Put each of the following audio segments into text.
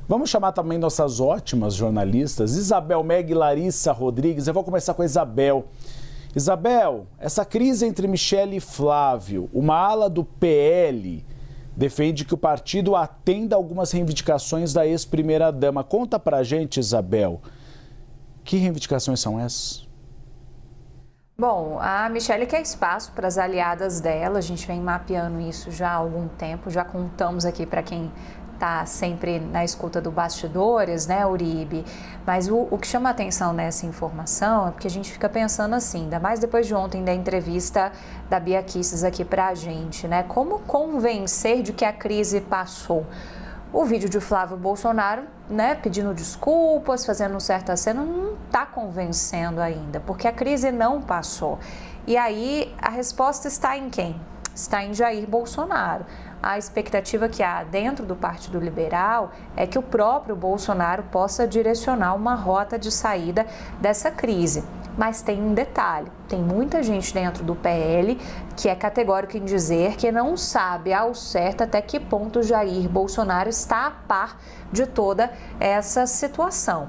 Vamos chamar também nossas ótimas jornalistas, Isabel Meg e Larissa Rodrigues. Eu vou começar com a Isabel. Isabel, essa crise entre Michele e Flávio, uma ala do PL defende que o partido atenda algumas reivindicações da ex-primeira-dama. Conta pra gente, Isabel, que reivindicações são essas? Bom, a Michele quer espaço para as aliadas dela, a gente vem mapeando isso já há algum tempo, já contamos aqui para quem está sempre na escuta do bastidores, né, Uribe? Mas o que chama a atenção nessa informação é porque a gente fica pensando assim, ainda mais depois de ontem da entrevista da Bia Kicis aqui para a gente, né? Como convencer de que a crise passou? O vídeo de Flávio Bolsonaro, né, pedindo desculpas, fazendo um certo aceno, não está convencendo ainda, porque a crise não passou. E aí a resposta está em quem? Está em Jair Bolsonaro. A expectativa que há dentro do Partido Liberal é que o próprio Bolsonaro possa direcionar uma rota de saída dessa crise. Mas tem um detalhe, tem muita gente dentro do PL que é categórico em dizer que não sabe ao certo até que ponto Jair Bolsonaro está a par de toda essa situação,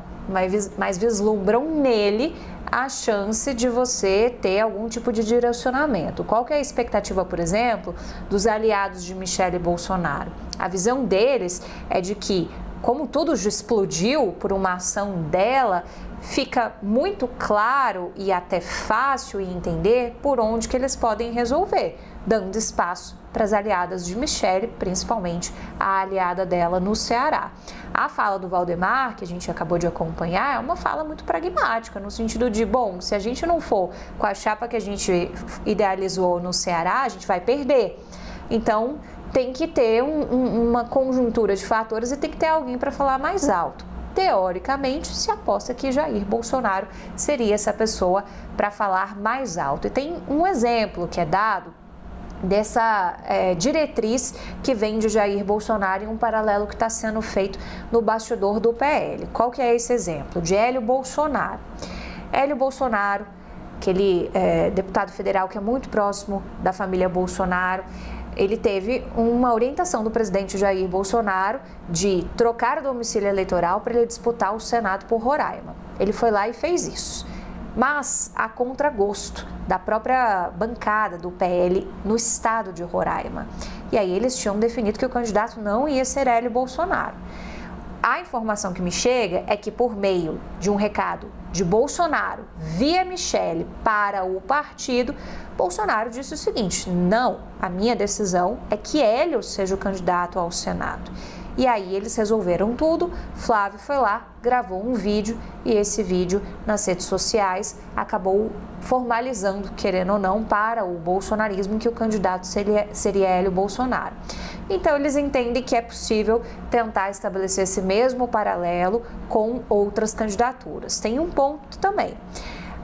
mas vislumbram nele a chance de você ter algum tipo de direcionamento. Qual que é a expectativa, por exemplo, dos aliados de Michele Bolsonaro? A visão deles é de que, como tudo já explodiu por uma ação dela, fica muito claro e até fácil entender por onde que eles podem resolver, dando espaço para as aliadas de Michele, principalmente a aliada dela no Ceará. A fala do Valdemar, que a gente acabou de acompanhar, é uma fala muito pragmática, no sentido de, bom, se a gente não for com a chapa que a gente idealizou no Ceará, a gente vai perder. Então, tem que ter uma conjuntura de fatores e tem que ter alguém para falar mais alto. Teoricamente, se aposta que Jair Bolsonaro seria essa pessoa para falar mais alto. E tem um exemplo que é dado dessa diretriz que vem de Jair Bolsonaro em um paralelo que está sendo feito no bastidor do PL. Qual que é esse exemplo? De Hélio Bolsonaro. Hélio Bolsonaro, aquele deputado federal que é muito próximo da família Bolsonaro, ele teve uma orientação do presidente Jair Bolsonaro de trocar o domicílio eleitoral para ele disputar o Senado por Roraima. Ele foi lá e fez isso. Mas a contragosto da própria bancada do PL no estado de Roraima. E aí eles tinham definido que o candidato não ia ser Hélio Bolsonaro. A informação que me chega é que por meio de um recado de Bolsonaro via Michele para o partido, Bolsonaro disse o seguinte: não, a minha decisão é que Hélio seja o candidato ao Senado. E aí eles resolveram tudo, Flávio foi lá, gravou um vídeo e esse vídeo nas redes sociais acabou formalizando, querendo ou não, para o bolsonarismo que o candidato seria Hélio Bolsonaro. Então eles entendem que é possível tentar estabelecer esse mesmo paralelo com outras candidaturas. Tem um ponto também,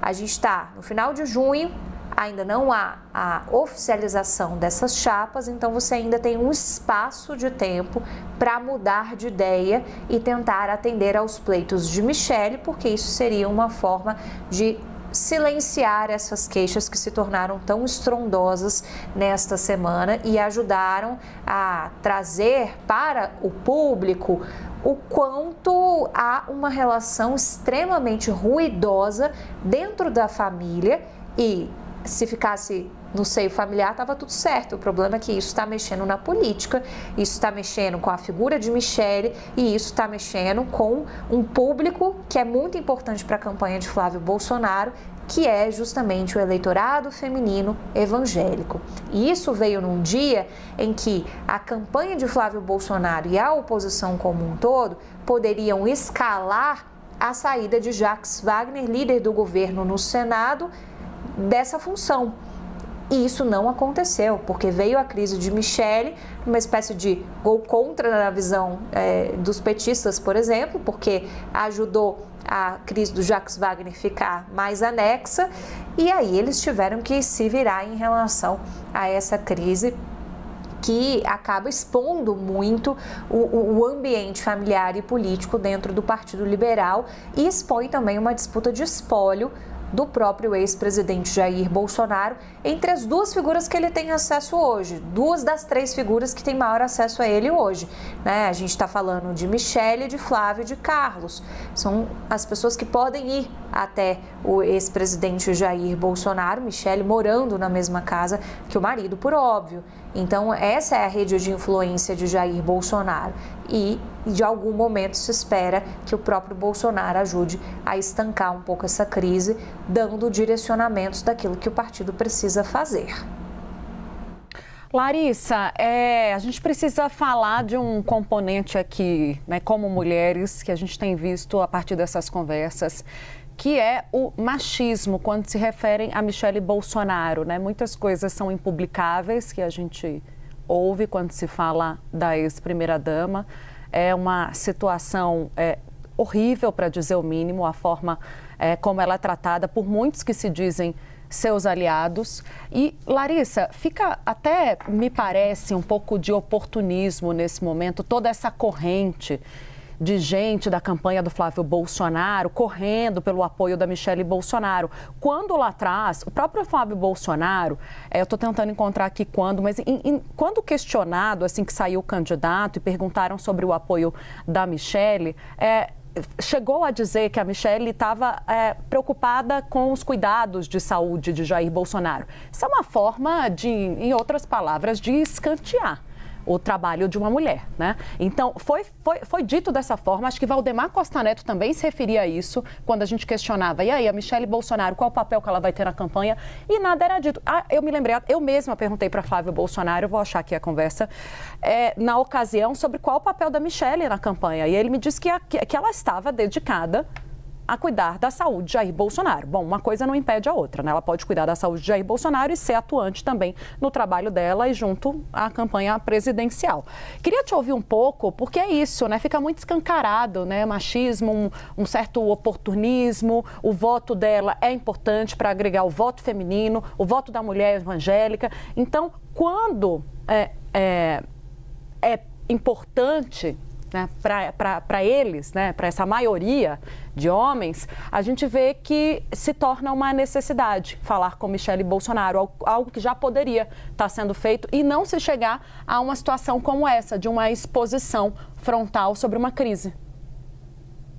a gente está no final de junho, ainda não há a oficialização dessas chapas, então você ainda tem um espaço de tempo para mudar de ideia e tentar atender aos pleitos de Michele, porque isso seria uma forma de silenciar essas queixas que se tornaram tão estrondosas nesta semana e ajudaram a trazer para o público o quanto há uma relação extremamente ruidosa dentro da família e se ficasse no seio familiar, estava tudo certo. O problema é que isso está mexendo na política, isso está mexendo com a figura de Michele e isso está mexendo com um público que é muito importante para a campanha de Flávio Bolsonaro, que é justamente o eleitorado feminino evangélico. E isso veio num dia em que a campanha de Flávio Bolsonaro e a oposição como um todo poderiam escalar a saída de Jacques Wagner, líder do governo no Senado, dessa função. E isso não aconteceu, porque veio a crise de Michele, uma espécie de gol contra na visão dos petistas, por exemplo, porque ajudou a crise do Jacques Wagner ficar mais anexa, e aí eles tiveram que se virar em relação a essa crise que acaba expondo muito o ambiente familiar e político dentro do Partido Liberal e expõe também uma disputa de espólio do próprio ex-presidente Jair Bolsonaro, entre as duas figuras que ele tem acesso hoje, duas das três figuras que têm maior acesso a ele hoje, né? A gente está falando de Michele, de Flávio e de Carlos. São as pessoas que podem ir até o ex-presidente Jair Bolsonaro, Michele morando na mesma casa que o marido, por óbvio. Então, essa é a rede de influência de Jair Bolsonaro e, de algum momento, se espera que o próprio Bolsonaro ajude a estancar um pouco essa crise, dando direcionamentos daquilo que o partido precisa fazer. Larissa, a gente precisa falar de um componente aqui, né, como mulheres, que a gente tem visto a partir dessas conversas, que é o machismo, quando se referem a Michele Bolsonaro, né? Muitas coisas são impublicáveis que a gente ouve quando se fala da ex-primeira-dama. É uma situação horrível, para dizer o mínimo, a forma como ela é tratada por muitos que se dizem seus aliados. E, Larissa, fica até, me parece, um pouco de oportunismo nesse momento, toda essa corrente de gente da campanha do Flávio Bolsonaro correndo pelo apoio da Michele Bolsonaro. Quando lá atrás, o próprio Flávio Bolsonaro, eu estou tentando encontrar aqui quando, mas quando questionado, assim que saiu o candidato e perguntaram sobre o apoio da Michele, chegou a dizer que a Michele estava preocupada com os cuidados de saúde de Jair Bolsonaro. Isso é uma forma de, em outras palavras, de escantear o trabalho de uma mulher, né? Então, foi dito dessa forma. Acho que Valdemar Costa Neto também se referia a isso quando a gente questionava. E aí, a Michele Bolsonaro, qual o papel que ela vai ter na campanha? E nada era dito. Eu me lembrei, eu mesma perguntei para Flávio Bolsonaro, vou achar aqui a conversa, na ocasião, sobre qual o papel da Michele na campanha. E ele me disse que ela estava dedicada a cuidar da saúde de Jair Bolsonaro. Bom, uma coisa não impede a outra, né? Ela pode cuidar da saúde de Jair Bolsonaro e ser atuante também no trabalho dela e junto à campanha presidencial. Queria te ouvir um pouco, porque é isso, né? Fica muito escancarado, né? Machismo, um certo oportunismo. O voto dela é importante para agregar o voto feminino, o voto da mulher evangélica. Então, quando é importante, né, para eles, né, para essa maioria de homens, a gente vê que se torna uma necessidade falar com Michele Bolsonaro, algo que já poderia estar sendo feito e não se chegar a uma situação como essa, de uma exposição frontal sobre uma crise.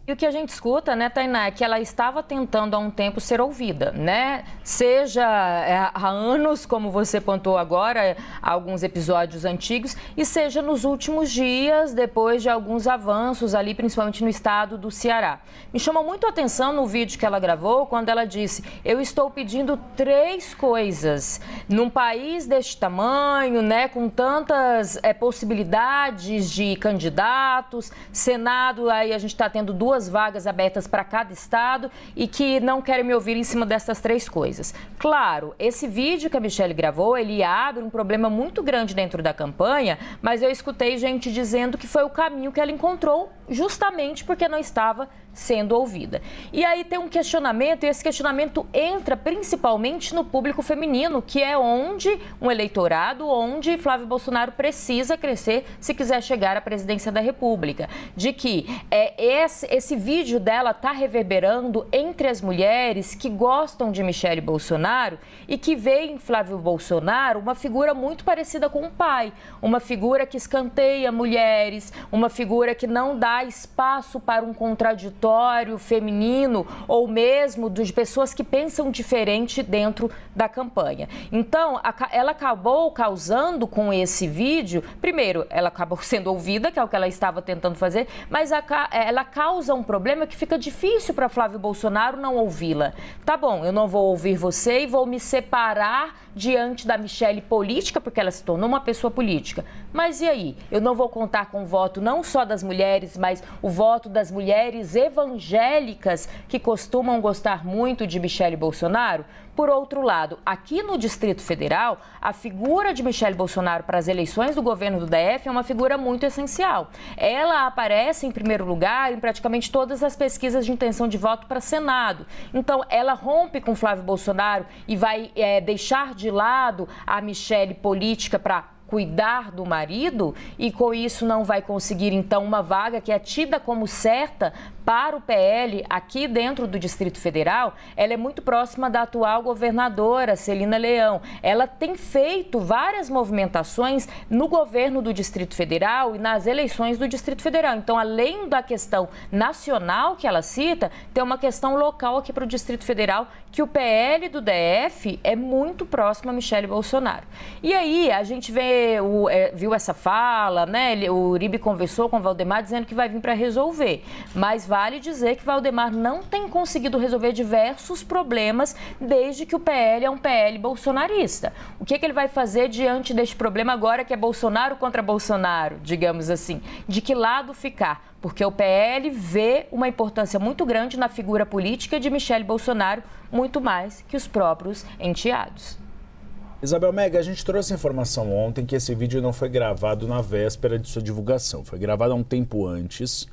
E o que a gente escuta, né, Tainá, é que ela estava tentando há um tempo ser ouvida, né? Seja há anos, como você pontuou agora, alguns episódios antigos, e seja nos últimos dias, depois de alguns avanços ali, principalmente no estado do Ceará. Me chamou muito a atenção no vídeo que ela gravou, quando ela disse: eu estou pedindo 3 coisas. Num país deste tamanho, né, com tantas possibilidades de candidatos, Senado, aí a gente está tendo 2 vagas abertas para cada estado e que não querem me ouvir em cima dessas 3 coisas. Claro, esse vídeo que a Michele gravou, ele abre um problema muito grande dentro da campanha, mas eu escutei gente dizendo que foi o caminho que ela encontrou justamente porque não estava sendo ouvida. E aí tem um questionamento, e esse questionamento entra principalmente no público feminino, que é onde um eleitorado, onde Flávio Bolsonaro precisa crescer se quiser chegar à presidência da República. De que esse vídeo dela está reverberando entre as mulheres que gostam de Michele Bolsonaro e que veem em Flávio Bolsonaro uma figura muito parecida com o pai, uma figura que escanteia mulheres, uma figura que não dá espaço para um contraditório feminino ou mesmo de pessoas que pensam diferente dentro da campanha. Então, ela acabou causando com esse vídeo, primeiro, ela acabou sendo ouvida, que é o que ela estava tentando fazer, mas ela causa um problema que fica difícil para Flávio Bolsonaro não ouvi-la. Tá bom, eu não vou ouvir você e vou me separar diante da Michele política, porque ela se tornou uma pessoa política. Mas e aí? Eu não vou contar com o voto não só das mulheres, mas o voto das mulheres evangélicas que costumam gostar muito de Michele Bolsonaro? Por outro lado, aqui no Distrito Federal, a figura de Michele Bolsonaro para as eleições do governo do DF é uma figura muito essencial. Ela aparece em primeiro lugar em praticamente todas as pesquisas de intenção de voto para Senado. Então, ela rompe com Flávio Bolsonaro e vai deixar de lado a Michele política para cuidar do marido e com isso não vai conseguir então uma vaga que é tida como certa para o PL aqui dentro do Distrito Federal, ela é muito próxima da atual governadora Celina Leão. Ela tem feito várias movimentações no governo do Distrito Federal e nas eleições do Distrito Federal. Então, além da questão nacional que ela cita, tem uma questão local aqui para o Distrito Federal, que o PL do DF é muito próximo a Michele Bolsonaro. E aí, a gente viu essa fala, né? O Uribe conversou com o Valdemar dizendo que vai vir para resolver, mas vale dizer que Valdemar não tem conseguido resolver diversos problemas desde que o PL é um PL bolsonarista. O que ele vai fazer diante deste problema agora que é Bolsonaro contra Bolsonaro, digamos assim? De que lado ficar? Porque o PL vê uma importância muito grande na figura política de Michele Bolsonaro, muito mais que os próprios enteados. Isabel Meg, a gente trouxe a informação ontem que esse vídeo não foi gravado na véspera de sua divulgação, foi gravado há um tempo antes,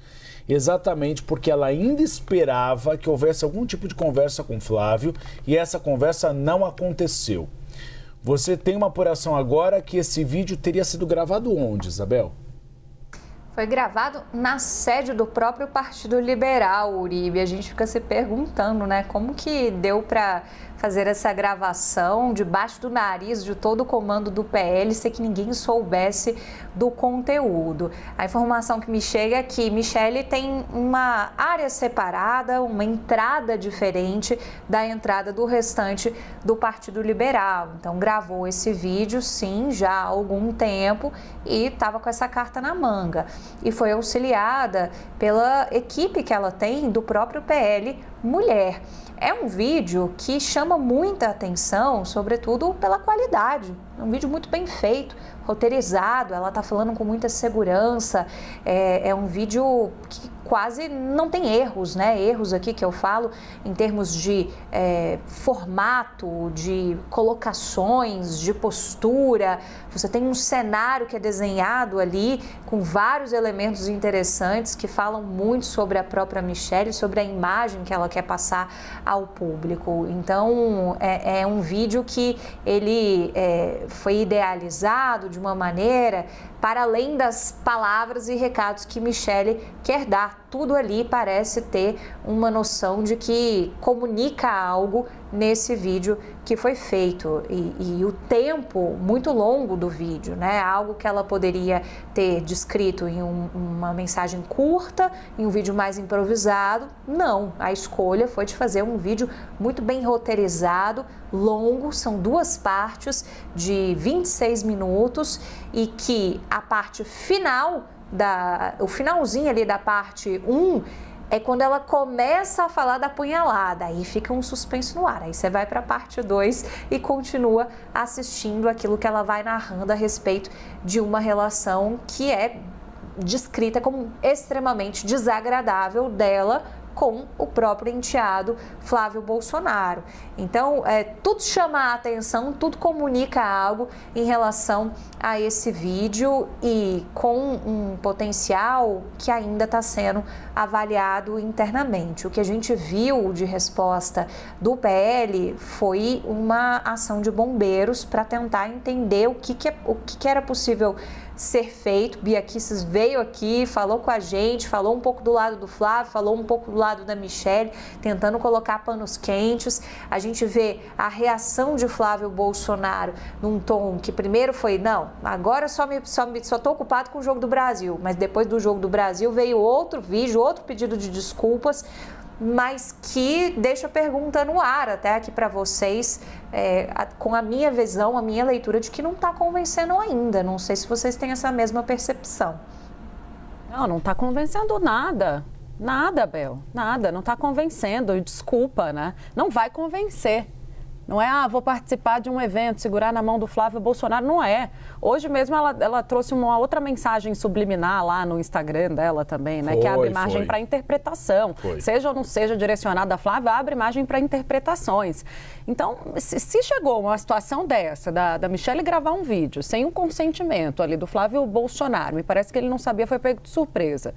exatamente porque ela ainda esperava que houvesse algum tipo de conversa com Flávio e essa conversa não aconteceu. Você tem uma apuração agora que esse vídeo teria sido gravado onde, Isabel? Foi gravado na sede do próprio Partido Liberal, Uribe. A gente fica se perguntando, né, como que deu para fazer essa gravação debaixo do nariz de todo o comando do PL sem que ninguém soubesse do conteúdo. A informação que me chega é que Michele tem uma área separada, uma entrada diferente da entrada do restante do Partido Liberal. Então gravou esse vídeo, sim, já há algum tempo e estava com essa carta na manga. E foi auxiliada pela equipe que ela tem do próprio PL Mulher. É um vídeo que chama muita atenção, sobretudo pela qualidade. É um vídeo muito bem feito, roteirizado, ela está falando com muita segurança. É um vídeo que quase não tem erros, né? Erros aqui que eu falo em termos de formato, de colocações, de postura. Você tem um cenário que é desenhado ali com vários elementos interessantes que falam muito sobre a própria Michele, sobre a imagem que ela quer passar ao público. Então, é um vídeo que ele foi idealizado de uma maneira para além das palavras e recados que Michele quer dar. Tudo ali parece ter uma noção de que comunica algo nesse vídeo que foi feito. E o tempo muito longo do vídeo, né? Algo que ela poderia ter descrito em uma mensagem curta, em um vídeo mais improvisado. Não, a escolha foi de fazer um vídeo muito bem roteirizado, longo, são 2 partes de 26 minutos e que a parte final, o finalzinho ali da parte 1, é quando ela começa a falar da punhalada, aí fica um suspense no ar, aí você vai para a parte 2 e continua assistindo aquilo que ela vai narrando a respeito de uma relação que é descrita como extremamente desagradável dela com o próprio enteado Flávio Bolsonaro. Então, tudo chama a atenção, tudo comunica algo em relação a esse vídeo e com um potencial que ainda está sendo avaliado internamente. O que a gente viu de resposta do PL foi uma ação de bombeiros para tentar entender o que era possível ser feito. Bia Kicis veio aqui, falou com a gente, falou um pouco do lado do Flávio, falou um pouco do lado da Michele, tentando colocar panos quentes. A gente vê a reação de Flávio Bolsonaro num tom que primeiro foi, não, agora só estou ocupado com o Jogo do Brasil, mas depois do Jogo do Brasil veio outro vídeo, outro pedido de desculpas, mas que deixa a pergunta no ar até aqui para vocês, com a minha visão, a minha leitura de que não está convencendo ainda. Não sei se vocês têm essa mesma percepção. Não está convencendo nada. Nada, Bel, nada. Não está convencendo, desculpa, né? Não vai convencer. Não é, vou participar de um evento, segurar na mão do Flávio Bolsonaro, não é. Hoje mesmo ela trouxe uma outra mensagem subliminar lá no Instagram dela também, né? Que abre margem para interpretação. Seja ou não seja direcionada a Flávio, abre margem para interpretações. Então, se chegou uma situação dessa, da Michele gravar um vídeo sem um consentimento ali do Flávio Bolsonaro, me parece que ele não sabia, foi pego de surpresa.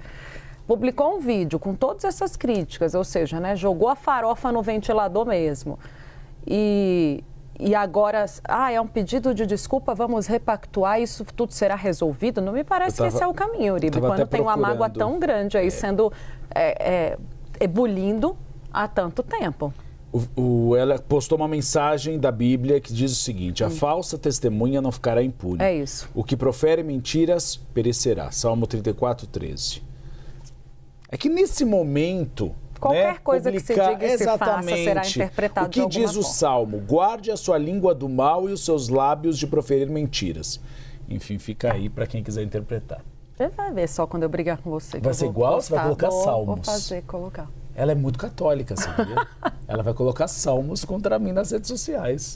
Publicou um vídeo com todas essas críticas, ou seja, né, jogou a farofa no ventilador mesmo. E e agora, é um pedido de desculpa, vamos repactuar, isso tudo será resolvido? Não me parece que esse é o caminho, Uribe. Quando tem uma mágoa tão grande aí sendo ebulindo há tanto tempo. Ela postou uma mensagem da Bíblia que diz o seguinte: a falsa testemunha não ficará impune. É isso. O que profere mentiras perecerá. Salmo 34, 13. É que nesse momento... Qualquer coisa que se diga e se faça será interpretado de alguma forma. O que diz o Salmo? Guarde a sua língua do mal e os seus lábios de proferir mentiras. Enfim, fica aí para quem quiser interpretar. Você vai ver só quando eu brigar com você. Vai ser igual? Você vai colocar Salmos. Vou colocar. Ela é muito católica, sabia? Ela vai colocar Salmos contra mim nas redes sociais.